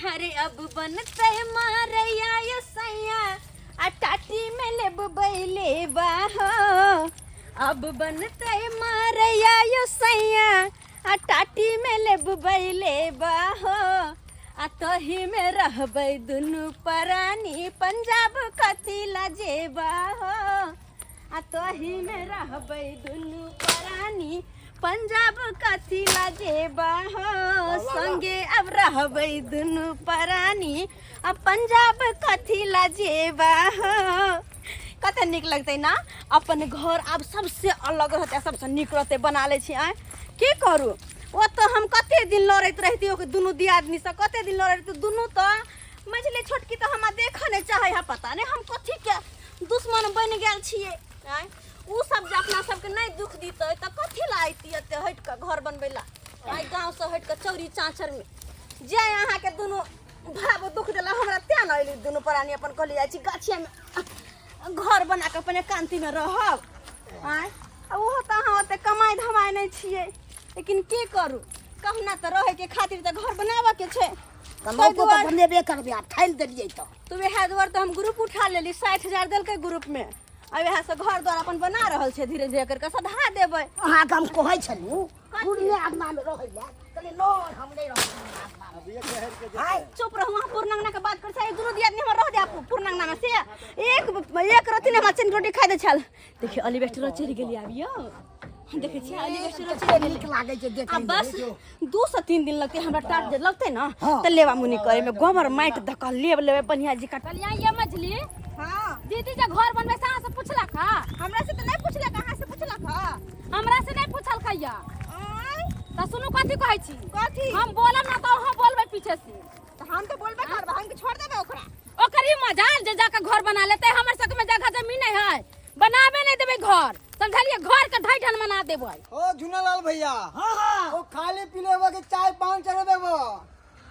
अरे अब बनते मारैया ये सैया टाटी में ले बैले बाहो। अब बनते मारैया ये सैया टाटी में ले बैले बाहो। तही में रहबै दुनू परानी पंजाब कथी लजेबा हो। तही में रहबै दुनू परानी पंजाब कथी लजेबा हो। संगे अब रहबै दुनू परानी पंजाब कथी लजेबा हो। कते निक लगते ना अपन घर अब सबसे अलग रहते, सबसे निक रहते बना ले छी। की करू वो तो हम कते दिन लड़त रहती दुनू दियादनी से, कते दिन लड़त दुनू तो मझली छोटकी तो हम देख नहीं चाहे है, पता नहीं हम कथी के दुश्मन बन गए छिए। उ सब जे अपना सबके नहीं दुख दीते तो कथी ला आती हट के घर बनबे ला। गाँव से हट के चौरी चाँचर में जे यहाँ के दुनू भाव दुख दिला हमरा त्या न अली। दुनू प्राणी अपन कहली जाइ छी गाछिया में घर बना के अपने कांति में रहब। वो तो अहाँ ओते कमाई धमाई नहीं छिए, लेकिन के करू कहना तो रहे के खातिर तो घर बनावा के छे। तो बनेबे करबे आ ठाल देलिए तो वह द्वार तो हम ग्रुप उठा लेली 60,000 दिल के ग्रुप में। अब यहाँ से घर द्वार अपन बना रहल छे, धीरे धीरे करके सधा देबै। अहाँ के हम कहै छलू पुरने आदमा में रहै ला कले नो हम नहीं रहब। हाय चुप रहू, वहां पूर्णंगना के बात कर छै। दुनु दियादनी हमर रह दे आप पूर्णंगना में से एक रति ने हम चिन रोटी खाइ दे छल। देखिए अलिवेस्टर चढ़ गेली आबियो, देखे छी अलिवेस्टर चढ़ गेली लागे जे देख। अब बस 2 से 3 दिन लगते हमरा टाट जे लगते ना त लेवा मुनि करे में गोबर माइट धक लेवे बढ़िया जी कटलिया ये मछली। हां दीदी जे घर बनबे से अहाँ से पूछला का? हमरा से त नहीं पूछला, कहां से पूछला का? हमरा से नहीं पूछल खैया। त सुनु कथि कहै छी? कथि हम बोलब ना तो हम बोलबे पीछे से। त हम तो बोलबे करब, हम के छोड़ देबे ओकरा। ओकरी मजाल जे जाके घर बना लेते, हमर सक में जगह जमीन नहीं है, बनाबे नहीं देबे घर। समझलिए घर के ढाई बना देबे। ओ झुनालाल भैया, हां हां ओ खाली पीलेबा के चाय पान चढ़ेबे वो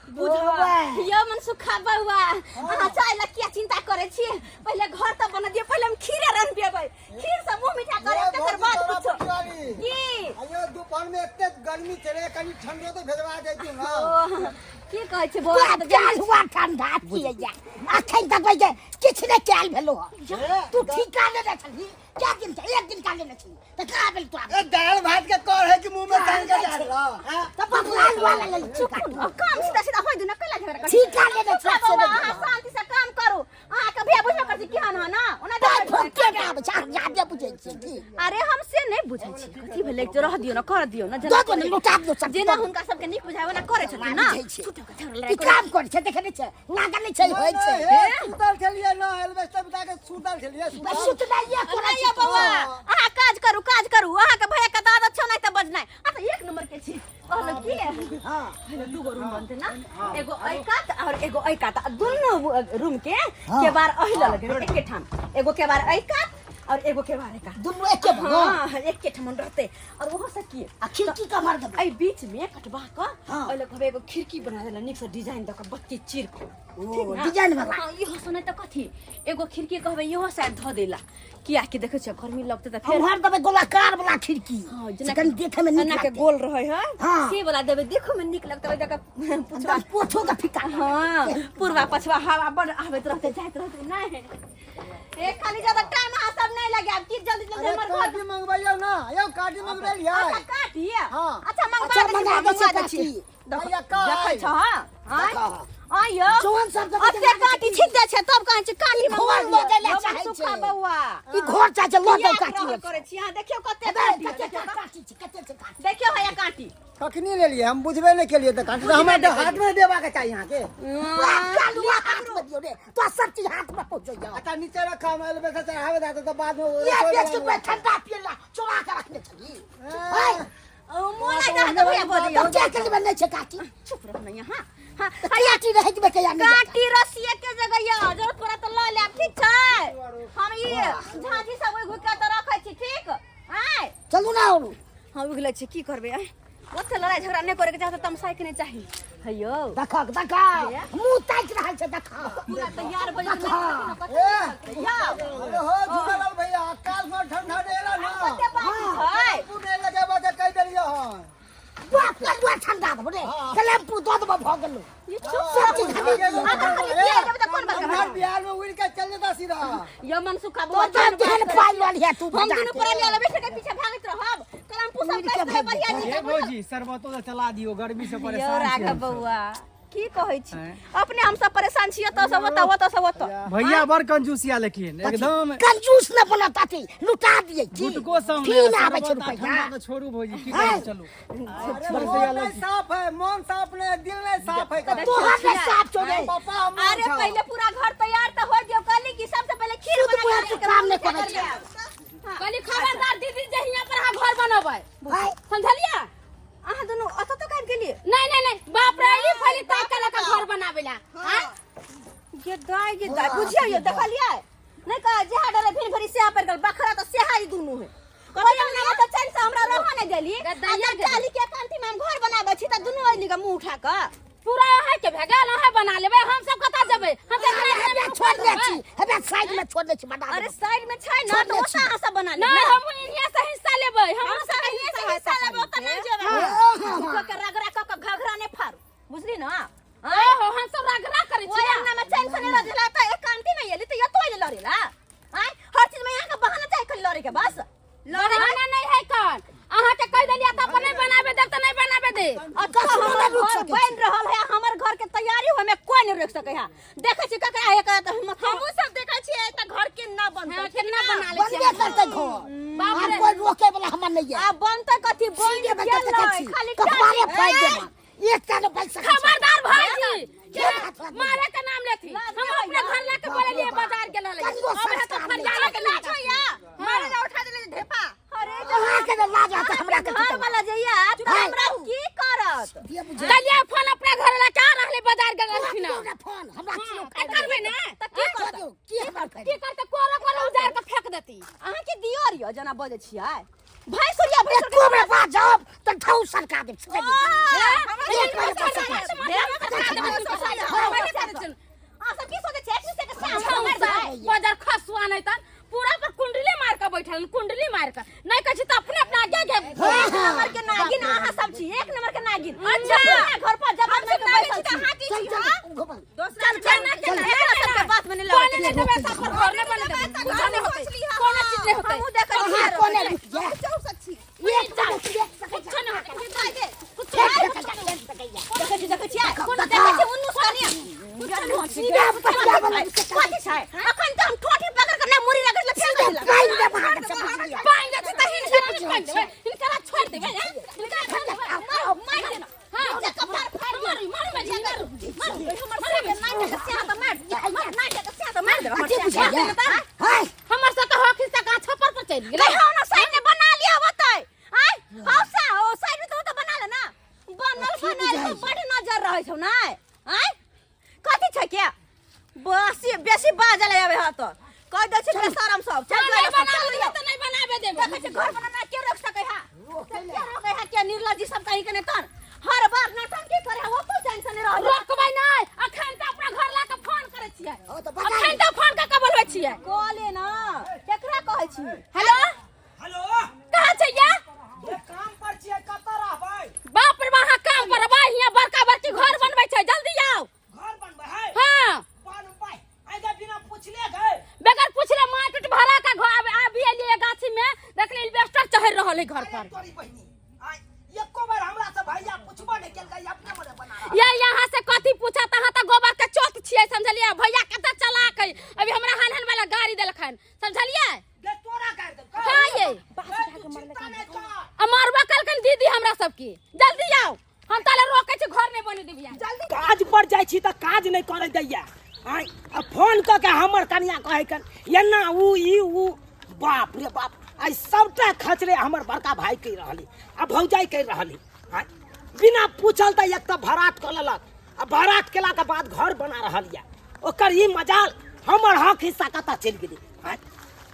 बुझबा यो मन सुखा बउआ। अहाँ चाय ला क्या चिंता करे छी? पहले घर त बना दिए, पहले हम खीरे रन पियबै, खीर से मुंह मीठा करे तकर बाद कुछो। की अयो दोपहर में एते गर्मी चले, कनी ठंडो तो भेजवा देती ना। की कहै छै बउआ? तो चाल हुआ ठंडा पिए जा अखन तक बजे किछ ने कैल भेलो। तू ठीका ले दे छली क्या दिन से एक दिन का लेने छी त का भेल? तू ए दाल भात के कर है कि मुंह में टांग के जा रहा हां त पकवान वाला ले चुप काम सीधा सीधा होय दुना कला झगड़ा कर। ठीका ले दे छली अहाँ शांति से काम करू। अहाँ के भैया बुझना कर छी केहन ह ना, ओना फुके आब जा याद बुझै छी की? अरे हम से नहीं बुझै छी कथि भेलै जे रह दियो ना कर दियो ना। दो लुटा दो सब जेना हुनका सबके नीक बुझावे ना करे छथिन ना। ई काम कर छै देखे नै छै लागल नै छै होय छै। सुतल चलिए ना एल्वेस्टर बिता के सुतल चलिए। सुत नहीं करे नहीं बउआ, अहाँ काज करू अहाँ के भैया के दादा छ नहीं त बजनाय। आ त एक नंबर के छी कहलो की हां पहले 2 रूम बनते ना, एगो ऐकात और एगो ऐकात, दोनों रूम के केबार अहिला लगे एके ठाम, एगो केबार ऐकात और एगो केबार ऐकात, दोनों एके हां एके ठाम रहते। और वो से की आ खिड़की का मार दे ए बीच में कटवा के ओले कहबे एगो खिड़की बना देला निक से डिजाइन द के बत्ती चीर के। ओ डिजाइन वाला हां इहो सुनै त कथि एगो खिड़की कहबे इहो शायद ध देला किया कि देखे छ गर्मी लगते त फिर हर दबे गोलाकार वाला खिड़की जकन देखे में ना के गोल रहे है हाँ। से वाला देबे देखो में निक लगते जका पूछवा पोछो का फिका। हां पूर्वा पछवा हवा बड़ आबैत रहते जाइत रहते नहीं एक खाली ज्यादा टाइम आ सब नहीं लगे। अब की जल्दी जल्दी हमर घर काटी मंगवाइयो ना, यो काटी मंगवा लिया। अच्छा काटी हां अच्छा मंगवा दे छी भैया का देखै छ हां आयो जवान सब अते काटी छिक जाय छै तब कहां छै काटी घोर लो देले चाहे छै सुखा बउआ। ई घोर चाहे लो दे काटी करे छी हां देखियो कते काटी छी कते से काटी देखियो भैया काटी कखनी ले लिए हम बुझबे नहीं के लिए तो काटी हमरा हाथ में देबा के चाहिए यहां के। कालुआ हाथ में दियो रे तो सब चीज हाथ में पहुंच जाओ। अच्छा नीचे रखा मैं एल्वेस्टर चढ़ावे देता तो बाद में ये देख के ठंडा पियला चोरा के रखने छली हाय मोला जा के भैया बोल दियो क्या के बन्ने छै काटी चुप रह ना यहां हां काटी रह के बेके यानी काटी रसिए के जगह या जरूरत पड़ा तो ल ले ठीक छै। हम ई झांझी सब घुक के त रखै छी ठीक आय चलू ना और हम उगले छी की करबे आय ओते लड़ाई झगड़ा नहीं करे के चाहत तमसाई के नहीं चाहिए हयो देखा देखा मुंह ताक रहल छै देखा पूरा तैयार बन ए अरे हो झुलालाल भैया काल में ठंडा देला ना हाय पुने लगे बात कह देलियो हन बाप का ठंडा दे रे कलम पू दो भ गेलो ये चुप मन सुखा तो जान पाई वाली है तू हम दोनों पर ले लेबे के पीछे भागत रहब कलम पूछब कैसे बढ़िया जी हे भौजी शरबतो तो चला दियो गर्मी से यो परेशान छी राघव हम सब। बउआ की कहै छी अपने हम सब परेशान छियै त सब ओत भैया बड़ कंजूसिया लेकिन एकदम कंजूस न बनता थी लुटा दिए गुटको सामने की ना आवे छै रुपया ठंडा के छोड़ू भौजी की करू चलो साफ है मन साफ नहीं दिल नहीं साफ है तो हमें साफ छोड़े पापा अरे पहले पूरा घर तैयार त हो दियो कली की सबसे पहले खीर तू बना तो काम नहीं करे छै कली खबरदार दीदी जे हियां पर हा घर बनबै भाई समझलिया अहाँ दोनों अत तो काम के लिए नहीं बाप रे ई फली तय कला का घर बनावेला हां ये दाई बुझियो ये देखलिए नहीं का जे डरे फिर भरी से पर गल बखरा तो सेहा ई दुनु है कहियो ना तो चैन से हमरा रह न देली गद्दाइया काली के कांति में हम घर बनाबै छी त दुनु आइली का मुंह उठा के पूरा है के भेगल है बना लेबे हम सब कता जेबै हम हमें छोड़ दे छी हमें साइड में छोड़ दे छी बना अरे साइड में छै ना तो ओसा हां सब बना लेबै हम इहाँ से हिस्सा लेबै हम सब इहाँ से हिस्सा लेबै त नहीं जेबै के रगरा क घघरा ने फाड़ बुझली ना ओहो हम सब रगरा करै छी ओए ना में चैन से नहीं रजला त एक कांति में एली त ये तो लड़ेला आय हर चीज में यहाँ का बहाना चाहे खाली लड़े के बस लड़ाना नहीं है कौन अहाँ के कह देलिया त अपन नहीं बनाबे दे त नहीं बनाबे दे अच्छा हमर घर बन रहल है हमर घर के तैयारी हमें कोई नहीं रोक सके है देखे छी ककरा है का त हम सब देखे छी त घर के ना बनते के ना बना ले छी बनबे करते घर बाप रे कोई रोके वाला हमर नहीं है आ बनते कथि बन गेल खाली कपारे फाड़ दे एक का तो पैसा खबरदार भाईजी मारे के नाम लेथी हम अपने घर लेके बोले लिए बाजार गेल ले अब है तो फरियाला के नाच होया मारे ना उठा देले ढेपा अरे कहां के लाज आता हमरा के घर वाला जइया हमरा की करत ये बुझे चलिए फोन अपने घर ला का रहले बाजार गेल रहथिन ना फोन हमरा किलो करबे ना त की करत की हमर की करत कोरा उजार के फेंक देती अहाँ के दियो रियो जना बजे छियै भाई सोरिया भाई तू हमरा पास जाओ तो ठाउ सरका दे बाजार खसुआ नहीं त पूरा पर कुंडली मार के बैठल कुंडली मार के नहीं कछि त अपने अपना आगे के नंबर के नागिन आहा सब छी एक नंबर के नागिन अच्छा घर पर जब हम सब बैठल छी हाथी छी हां दोसरा के बात में नहीं लगे देबे सब पर घर नहीं बने देबे कुछ नहीं होते कोनो चीज नहीं होते हम देख छी कोने रुक जा चौसक छी एक तो कुछ नहीं होते कुछ देखे छी कोनो देखे छी उन्नु सानिया सीधा पत्ता वाला कथि छै अखन त हम ठोठी पकड़ के ना मुरी लगे ले फेंक देला पाइन दे बाहर से पाइन दे त इनकरा छोड़ देबे इनकरा छोड़ देबे मार देना हां जे कपार फाड़ मारी मारी में झंगर मार के नाटे के सिया त मार नाटे के सिया त मार दे हाय हमर से त होखि से का छपर पर चल गेलै हां ना साइड में बना लिया होतै आय हौसा ओ साइड में तो बना ले ना बनल तो बड़ी नजर रहै छौ ना आय कथि छै के बसी बेसी बाजल आवे ह त कह दे छी बेशरम सब चल बनाबे त नहीं बनाबे देबे देखे छी घर बनाना के रोक सकै है रोके है के निर्लज्जी सब कहीं के ने तन हर बार नौटंकी करे हो को टेंशन नहीं रह रोकबै नहीं अखन त अपना घर ला के फोन करे छियै अखन त फोन के के बोलबै छियै कोले ना केकरा कहै छी हेलो हेलो कहां छै या ये काम पर छिए कत रहबै बाप रे वहां काम करबै हिया बड़का बड़की घर बनबै छै जल्दी आओ घर बनबै है हां बनबै आइदा बिना पूछले गए बगैर पूछले माटि भरा का घर आबी एलिए गाछी में देखले इन्वेस्टर चढ़ रहल है घर पर तोरी बहिनी आई एको बार हमरा से भैया पूछबो नहीं केलकै अपने मने बना ये यहाँ से कथी पूछा तहाँ त गोबर के चौक छियै समझलिए भैया कत चला के अभी हमरा हनहन वाला गाड़ी देलखन समझलिए दे तोरा कर दे हां ये मारबा कलकन दीदी हमरा सबकी जल्दी आओ हम ताले रोके छी घर नहीं बने देबिया जल्दी काज पर जाइ छी त काज नहीं करे दैया आय आ फोन क के हमर कनिया कहै कन एना ऊ बाप रे बाप आई सबटा खचरे हमर बड़का भाई कह रहली आ भौजाई कह रहली आय बिना पूछल त एक त भरात क लेलक आ भरात केला के बाद घर बना रहल या ओकर ई मजाल हमर हक हिस्सा कता चल गेली आय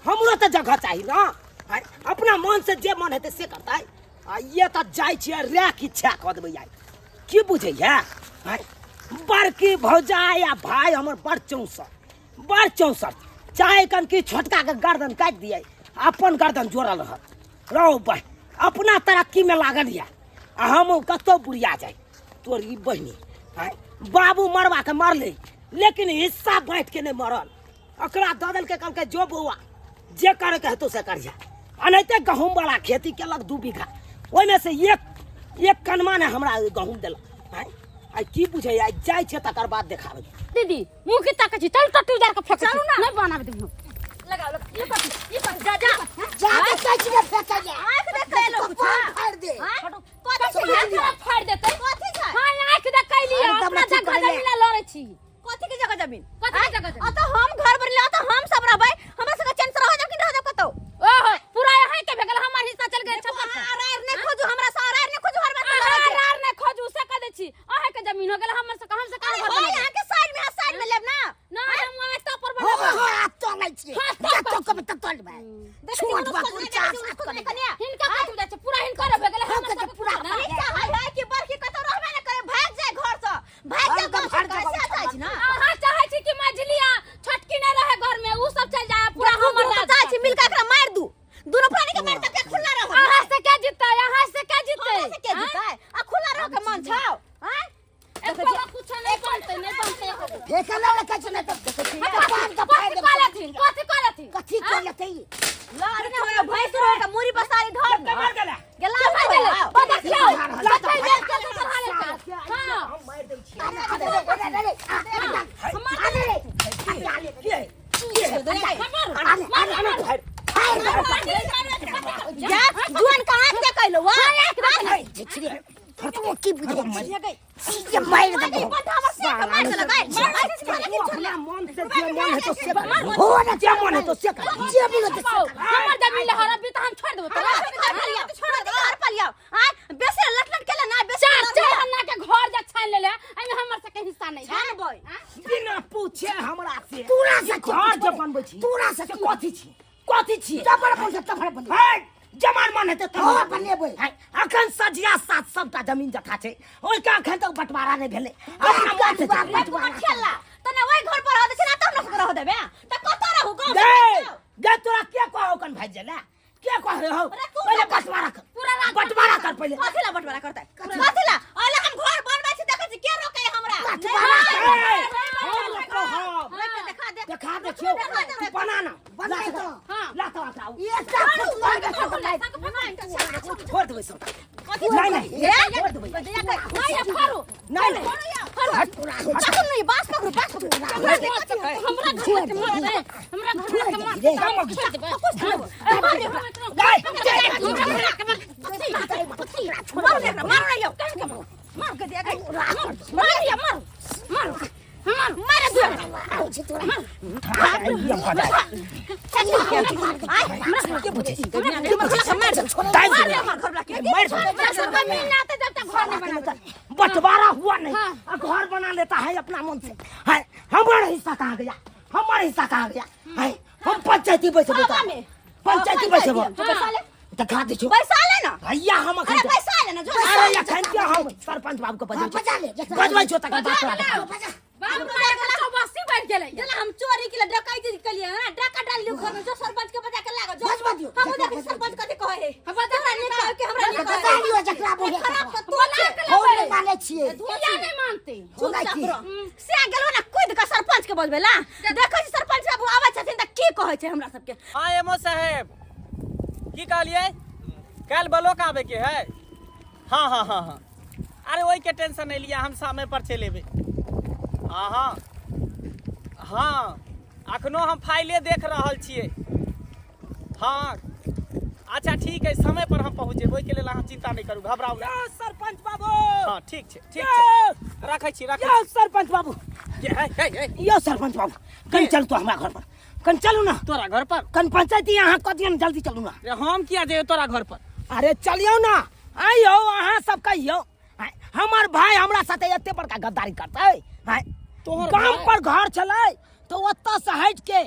हमरो त जगह चाही ना आय अपना मन से जे मन हेते से करतै आ ये त जाइ छी रे की इच्छा क देबै आय की बुझैया आय बड़की भौजाई आ भाई हमर बड़ चौसर चाहे कन की छोटका के गर्दन काट दिए अपन गर्दन जोड़ल रहो भाई अपना तरक्की में लागल या आ हम कतो बुढ़िया जाए तोरी बहनी बाबू मरवा के मरले लेकिन हिस्सा बांट के नहीं मरल अकरा ददल के कहलकै जो बौआ जे करे के हेतौ से करिया अनैते गहूम वाला खेती केलक 2 बीघा ओइ में से एक कनमा ने हमरा गहूम देलक हैं आई की बुझै आई जाय छै तकर बाद देखाबै दीदी मुंह की ताकत छी चल टट्टू जार के फेंक चलू ना नहीं बनाबे देबो लगाओ ये पर जा कैसे ने फेंका जा आंख देख के लोग फाड़ दे कथी से फाड़ देतै कथी छै हां आंख देख के लिया अपना जगह जमीन लड़ै छी कथी के जगह जमीन आ तो हम घर भर ले तो हम सब रहबै हमरा सब चैन से रह जा कि रह जा कतो ओहो पूरा यहीं के भेगल हमर हिस्सा चल गेल छप्पर आरार ने खोजू हमरा से आरार ने खोजू हर बात आरार ने खोजू से कह दे छी अहे के जमीन हो गेल हमर से काम से काम घर यहां के साइड में लेब ना ना हम वहां तो पर बना तो नहीं छी या तो कब तक तोल में छोट बा पूरा हिनका कथि जाय छै पूरा हिनका रे भेगल हमर से पूरा है कि बरकी कतो रहबे न करे भाग जाय घर से भाग जाय घर से कैसे जाय छी ना हां चाहै छी कि मझलिया छटकी न रहे घर में उ सब चल जाए पूरा हमर राज चाहै छी मिलका एकरा मार दू दोनों प्राणी के मार के खुला रहो यहां से क्या जीतता यहां से क्या जीतते आ खुला रहो के मन छाओ हैं एक कुछ नहीं बनते फेंका ना कैसे ने तब पान का फाड़ दे कथी कलथी लार ने हमरा भैंस रो के मुरी बसारी धर मार गेला गेला मार गेला बता क्यों सच्चाई देख के संभाले का हां हम मार दै छी जा जुआन का हाथ के कहलो वा की बुझे ये मार दे मार से लगाए मन से जे मन है तो से हो ना जे मन है तो से जे बोलो तो हमर जमीन लहरा भी त हम छोड़ देबो छोड़ दे घर पर लियो आ बेसे लटलट केले ना बेसे चार अन्ना के घर जा छान लेले एमे हमर से के हिस्सा नहीं है बोय बिना पूछे हमरा से तोरा से घर जे बनबै छी तोरा से कथी छी तफड़ बन तफड़ बन है जमान मन है तो हां बनेबै अखन सजिया साथ सबटा जमीन जथा छै ओइ का अखन तक बंटवारा नहीं भेले अपना बात छै बंटवारा खेला तने ओइ घर पर रह दे छै ना त हम रह देबे त कत रहू गांव गे तोरा के कहौ कन भाई जेला के कह हो पहले बंटवारा कर पूरा बंटवारा कर पहले कथीला बंटवारा करतै कथीला ओले हम घर बनबै छी देखै छी के रोकै हमरा देखा दे छियो तू बनाना बनाई तो ला तो आटा ये सब छोड़ देबै सब नहीं छोड़ देबै नहीं बास पकड़ो बंटवारा हुआ नहीं घर बना लेता है अपना मन से है हमारा हिस्सा कहाँ गया है हम पंचायती पैसे पंचायती पैसे दिखा दे पैसा ले ना भैया हम अरे पैसा ले ना जो अरे अखन क्या हम सरपंच बाबू को बजबै छो तक बाबू का बस्ती बैठ गेलै जेना हम चोरी के डकैती के लिए ना डाका डाल लियो घर में जो सरपंच के बजा के लागो जो हम देख सरपंच कथि कहे है हम बता नहीं कहे कि हमरा नहीं बता दियो जकरा बोले खराब तो तू हो नहीं माने छिए दुनिया नहीं मानते सुनाई से गेलो ना कूद के सरपंच के बोलबे ला देखै छी सरपंच बाबू आबै छथिन त की कहै छै हमरा सबके हां एमओ साहेब की कहलिए कल ब्लॉक आवे के है हाँ हाँ हाँ हाँ अरे वही के टेंशन नहीं लिया हम समय पर चले हाँ हाँ हाँ अखनो हम फाइले देख रहल छिए हाँ अच्छा ठीक है समय पर हम पहुँचे वही के लिए अहाँ चिंता नहीं करू घबराऊ ना सरपंच बाबू हाँ ठीक है रखै छी सरपंच बाबू यो सरपंच बाबू कहीं चल तो हमारा घर पर कहीं चलू ना तोरा घर पर कहीं पंचायती यहाँ कदियन जल्दी चलू ना हम किया जाए तोरा घर पर अरे चलियो ना आइयो अहाँ सब कहियो हमार भाई हमरा साथे एते बड़का गद्दारी करतै तोहर गांव पर घर चलै तो ओत्ता से हट के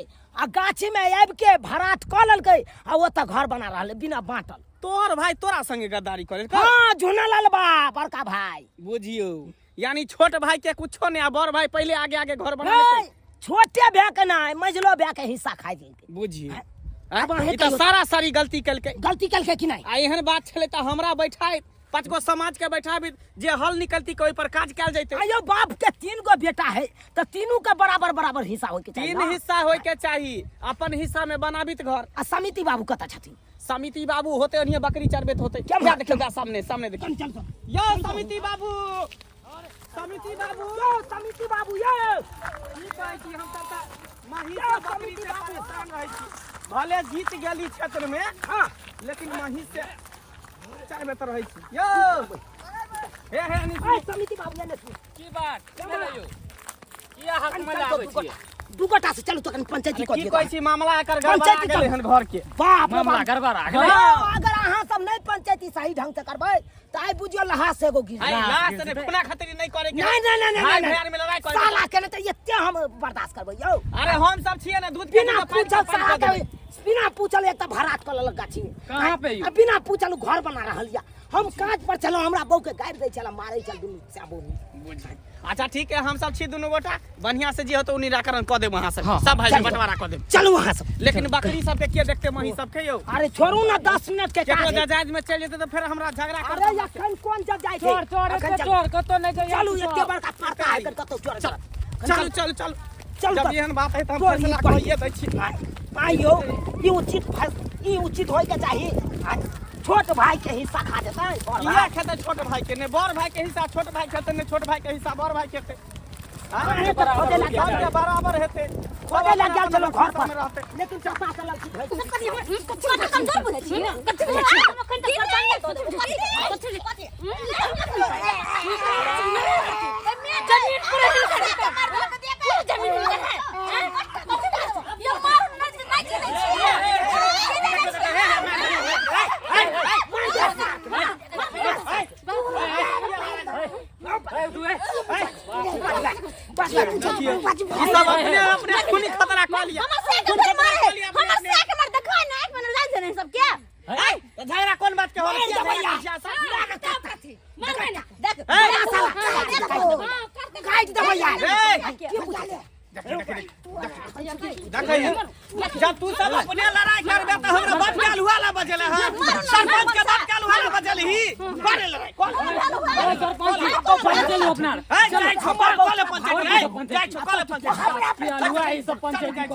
आ गाछी में आबि के भराट क ललकै आ ओत्ता घर बना रहले बिना बांटल तोहर भाई तोरा संगे गद्दारी करे हां झुना लाल बा बड़का भाई बुझियो यानी छोट भाई के कुछो नहीं आ बड़ भाई पहले आगे आगे घर बना लेते छोटे भे के ना मझलो भे के हिस्सा खाइ देलकै बुझियो अब सारा सारी गलती कलके कि नहीं आ एहन बात छले त हमरा बैठाए पांच गो समाज के बैठा भी जे हल निकलती कोई पर काज कैल जैते। अयो बाप के 3 गो बेटा है तो तीनों के बराबर बराबर हिस्सा होय के चाहिए 3 हिस्सा होय के चाहिए। अपन हिस्सा में बनाबित घर। आ समिति बाबू कत छथिन? समिति बाबू होते ओनिया बकरी चरबेत होते। क्या क्या देखिएगा सामने सामने देखिए। चल चल यो समिति बाबू, समिति बाबू, यो समिति बाबू यो की कहै छी हम सब त महिष से बकरी से परेशान रहै छी। भले जीत गेली क्षेत्र में, हां लेकिन महिष से चरबेत रहै छी। यो हे ए समिति बाबू ने की बात भेलै यो? किया हक में लाबै छी? दू गोटा से चलू तो कन पंचायती को की दिए। कहै छी मामला एकर गड़बड़ा गेलै हन घर के। बाप मामला गड़बड़ा गेलै। अगर अहाँ सब नहीं पंचायती सही ढंग से करबै त आई बुझियो लहास से एगो गिर। आई लास्ट ने खुना खातिर नहीं करे के। नहीं भाई भैयार में लड़ाई करे। साला के त एते हम बर्दाश्त करबै यौ। अरे हम सब छिए ना दूध के बिना पूछल साला के बिना पूछल एक त भरात कर लग गाछी में। कहां पे यौ? बिना पूछल घर बना रहल या। हम काज पर चलो हमरा बहू के गाड़ दै छला मारै चल दुनु साबुन। अच्छा ठीक है, हम सब छी दुनु गोटा बढ़िया से जे होतो उ निराकरण क देब वहां से। सब भाई से बंटवारा क देब। चलू वहां सब। लेकिन बकरी सब के के देखते मही सब के यौ? अरे छोड़ू ना 10 मिनट के केकरो काज है। जायज में चल जेते तो फिर हमरा झगड़ा कर। अरे अखन कोन जब जाय छै? चोर कतो नहीं जाय। चलू एते बड़का पड़ता है कतो चोर। चल चल चल चल जब एहन बात है त हम फैसला करिए दै छी। आइयो ई उचित होय के चाहिए। छोट भाई के हिस्सा खा देता है बड़ किया भाई। खेते छोट भाई के? ने बड़ भाई के हिस्सा छोट भाई खेते, ने छोट भाई के हिस्सा बड़ भाई खेते। अरे तो खोदे लग गया। सब के बराबर हेते। खोदे लग गया चलो घर में पर। रहते। लेकिन चपा चला ठीक है। कमजोर बुझै छी ना कथि सब अपने अपने खूनी खतरा कर लिया। तो झगड़ा कौन बात के हो? काट दे भैया। जब तू सब अपने लड़ाई करबे तो हमरा बात काल हुआ ला बजले हां। सरपंच के बात काल हुआ ला बजले ही। करे लड़ाई कौन? सरपंच तो पंचायत अपना। जाय छपा कोले पंचायत। जाय छपा पंचायत। हुआ ई सब पंचायत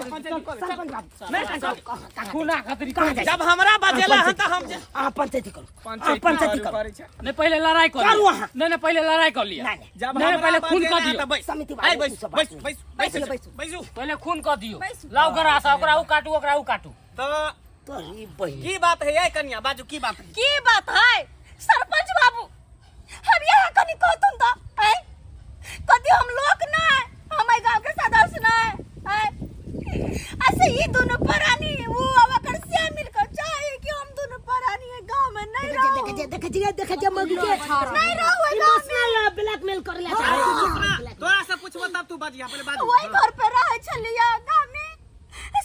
खूना खातिर जब हमरा बजेला हन त हम आ पंचायती करो। पंचायती करो। नहीं पहले लड़ाई कर करू वहाँ। नहीं पहले लड़ाई कर लिया। जब हम पहले खून कर दियो। समिति आई बाबू बैस सब बैस बैस बैस बैसू। पहले खून कर दियो लाओ गरा सा ओकरा उ काटू ओकरा उ काटू। तो तो ई बहिन की बात है ये कन्या बाजू की बात है? की बात है सरपंच बाबू? हम यहाँ कनी कहतुन तो हैं कदी हम लोग ना हमारे गांव के सदस्य ना हैं ऐसे ही दोनों परानी वो अवकर से मिलकर चाहे कि हम दोनों परानी है गांव में नहीं रहो। देखे मगी के नहीं रहो गांव में। ब्लैकमेल कर ले। तोरा से पूछबो तब तू बाजिया पहले बाजू। वही घर पे रहे छलिया गांव में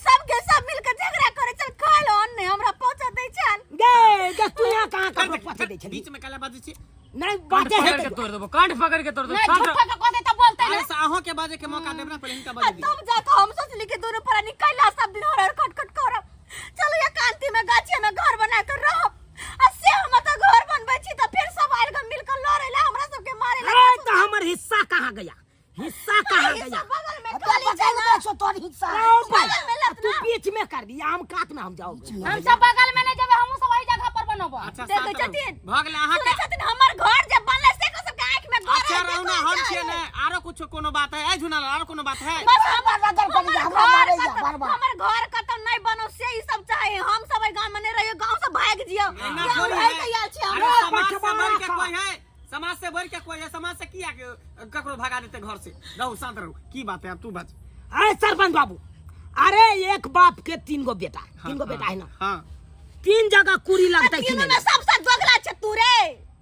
सबके सब मिलकर झगड़ा करे चल खा लो अन्ने हमरा पहुंचा दे चल। दे तू यहाँ कहां का पहुंचा दे छली? बीच में काला बाजू छी। नहीं कांड बातें पकड़ के है तोड़ देबो कांड पकड़ के तोड़ देबो। नहीं झूठा का कहते तो बोलते अरे ना। साहो के बाजे के मौका देबना पहले इनका बाजू दी। तब जाकर हम सोचली कि दोनों परानी कैला सब दिन हर खटखट करब चलो ये कांति में गाछी में घर बना कर रहो असे हम तो घर बनबै छी त फिर सब आइल के मिलकर लड़े ला हमरा सब के मारे ला। ए तो हमर हिस्सा कहां गया? हिस्सा कहां गया? बगल में खाली जगह सो तोर हिस्सा बगल में लत तू ना बीच में कर दिया हम काट में हम जाओगे। हम सब बगल में नहीं जब हम सब वही जगह पर बनब। अच्छा देखै छथिन भगले अहाँ के। सुनै छथिन हमर घर जे बनले से को सब के आंख में घर अच्छा रहू ना हम छिए ने आरो कुछ कोनो बात है? ए झुना आरो कोनो बात है? बस हमर नजर पड़ गया, हमरा मारे जा, बार-बार। हमर घर कतौ नहीं बनो से ई सब चाहे हम सब गांव में नहीं रहियो गांव से भाग जियो ना हम कोई भाग है। के आयल छी अरे हम। समाज से बढ़ के कोई है? समाज से बढ़ के कोई है? समाज से किया ककरो भगा देते घर से? रहू शांत रहू। की बात है अब तू बात। अरे सरपंच बाबू अरे एक बाप के 3 गो बेटा 3 गो बेटा है ना। हां 3 जगह कुरी लगता है कि तीनों नहीं? में सबसे दोगला छ तू रे।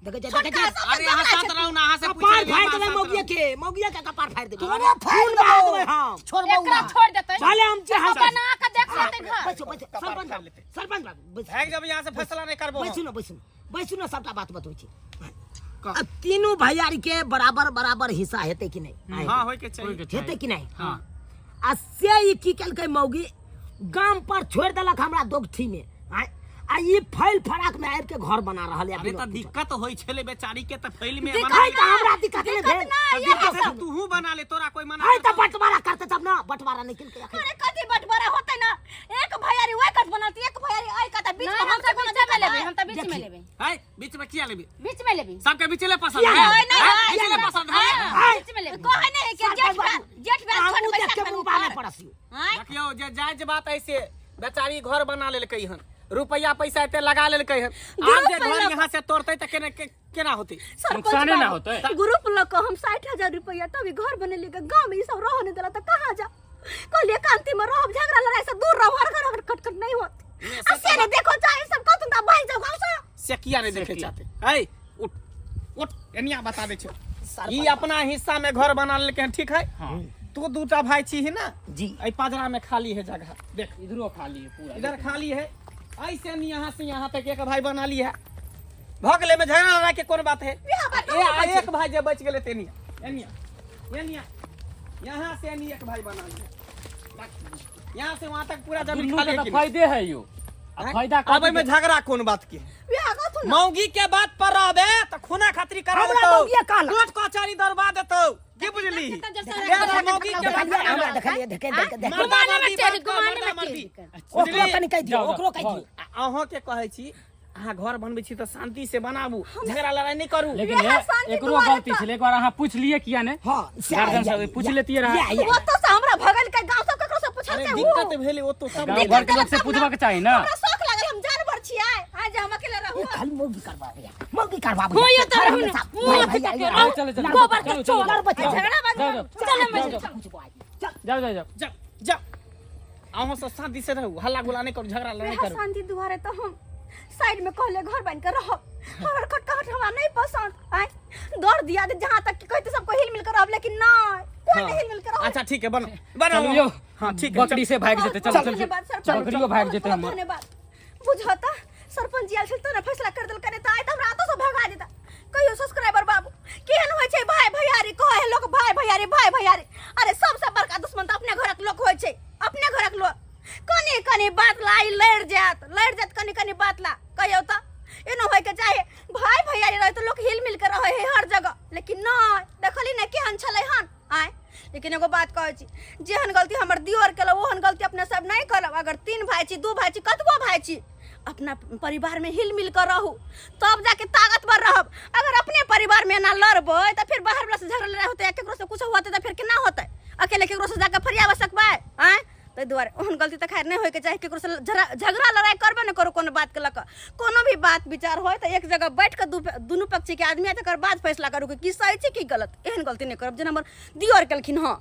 देखे अरे यहाँ शांत रहू ना। अहाँ से कपार पूछे फाड़ देबे मौगिया के कपार फाड़ देबे। तोरा फाड़ देबे हम। छोड़ एकरा छोड़ देते चले हम चाहे बना के देख लेते घर। सरपंच बाबू भाग जब यहाँ से फैसला नहीं करबो। बैसू ना सबटा बात बतबै छी। अब तीनों भैयारी के बराबर बराबर हिस्सा हेते कि नहीं? हां होय के चाहिए। हेते कि नहीं? हां आ से ई की केलकै मौगी गाम पर छोड़ देलक हमरा दोगठी में। आ ई फैल फराक में आबि के घर बना रहल है। अरे त दिक्कत होई छले बेचारी के त फैल में दिक्कत बना त हमरा दिक्कत नहीं भेल। दिक्कत है तूहू बना ले, तोरा कोई मना है त बंटवारा करते तब ना, बंटवारा नहीं किन के अरे कथी बंटवारा होतै ना, एक भैयारी ओइ कत बनती, एक भैयारी ओइ कत, बीच में हम सब बीच में लेबे, हम त बीच में लेबे, है बीच में किया लेबे, बीच में लेबे, सबके बीच ले पसंद है, बीच ले पसंद है, बीच में लेबे। कोई नहीं कि जेठ बा छोट पैसा के मुंह बाने पड़सियो। हां देखियो जे जायज बात ऐसे बेचारी घर बना लेलकै हन, रुपया पैसा एते लगा लेलकै हन, आज जे घर यहाँ से तोड़तै त केना होतै, नुकसाने ना होतै। ग्रुप लोग को हम 60,000 रुपया तभी घर बनेली के, गांव में ई सब रह नहीं देला त कहां जा, कहलिए कांति में रह, झगड़ा लड़ाई से दूर रह, हर घर कटकट नहीं होत। असे ने देखो चाहे सब कहत त भाई जाओ गांव से, से किया नहीं देखे चाहते है। उठ उठ एनिया बता दे छ, ई अपना हिस्सा में घर बना लेलकै हन, ठीक है। तू दूटा भाई छी ही ना जी। ऐ पाजरा में खाली है जगह, देख इधरो खाली है पूरा। इधर खाली है, ऐसे नहीं यहाँ से यहाँ तक एक भाई बना लिया, भगले में झगड़ा लड़ा के कौन बात है। ये एक भाई जब बच गए तेनिया एनिया एनिया, यहाँ से एनी एक भाई बना लिया, यहाँ से वहाँ तक पूरा जमीन दुन्नू खाली के है त कि फायदे है यो। अब फायदा अब में झगड़ा कौन बात की है। मौगी के बात पर रहबे त खूना खातिर करा हमरा देतो, मौगिया काला। कोर्ट कचहरी दरबा देतो, की बुझली। ये मौगी के बात पर हमरा रहबे, देखलिए देखे देखे मर्दा मर्दी ओकरो कनी कह दियो, ओकरो कह दियो। अहाँ के कहै छी अहाँ घर बनबै छी त शांति से बनाबू, झगड़ा लड़ाई नहीं करू। लेकिन एकरो गलती छले, एक बार अहाँ पूछ लिए किया ने, हां गार्जियन से पूछ लेतिए रहा। वो तो से हमरा भगल के गांव सब ककरो से पूछल अरे के दिक्कत भेले ओ तो सब गांव घर के लोग से पूछबा के चाही ना। हमरा शौक लागल, हम जानवर छियै, आज हम अकेले रहू। खाली मौगी करबा भैया, मौगी करबा हो यो त रहू ना, चलो चलो चलो गोबर के चलो, चोर चलो, बच्चा जाओ, झगड़ा बाज जाओ, चल मैं जाओ जाओ जाओ। जा जा अहाँ से शांति से रहू, हल्ला गुला नहीं करू, झगड़ा लड़ाई करू। शांति दुआरे तो हम साइड में कहले घर बन के रह, हमर खटखट हमरा नहीं पसंद, आय दौड़ दिया दे जहां तक कि कहते सबको हिल मिल कर रह, लेकिन नहीं कोई नहीं हिल मिल कर रह। अच्छा ठीक है, बनो बनो चलो यो। हां ठीक है, बकरी से भाग जेते, चलो चलो बकरियो भाग जेते हम। धन्यवाद बुझता सरपंच जी आल छल तो ना फैसला कर देल करे त आय त हमरा तो सब भगा देता। कहियो सब्सक्राइबर बाबू केहन होय छै भाई भैयारी, कहे लोग भाई भैयारी, अरे सबसे बड़का दुश्मन त अपने घरक लोग होय छै, अपने घरक लोग। कनी कनी बात लाई लड़ जात कनी कनी बात ला, कहियो त एनो होय के चाहे भाई भैयारी रहे तो लोग हिल मिल के रहे है हर जगह, लेकिन नहीं देखली ना केहन छले हन आय। लेकिन एगो बात कहै छी, जेहन गलती हमर दियोर केलो ओहन गलती अपने सब नहीं करब। अगर 3 भाई छी 2 भाई छी कतबो भाई छी, अपना परिवार में हिल मिल कर रहू, तब जाके ताकतवर रहब। अगर अपने परिवार में ना लड़बै त फिर बाहर वाला से झगड़ा लड़ाई होतै, केकरो से कुछ होतै त फिर केना होतै, अकेले केकरो से जाके फरियाब सकबै आय। तै दुआरे ओहन गलती त खैर नहीं होय के चाहे, केकरो से झगड़ा लड़ाई करबे न करो कोनो बात के लक। कोनो भी बात विचार होय त एक जगह बैठ के दुनू पक्ष के आदमी तकर बाद फैसला करू कि सही छै कि गलत। एहन गलती नहीं करब जेना हमर दियोर केलखिन। हां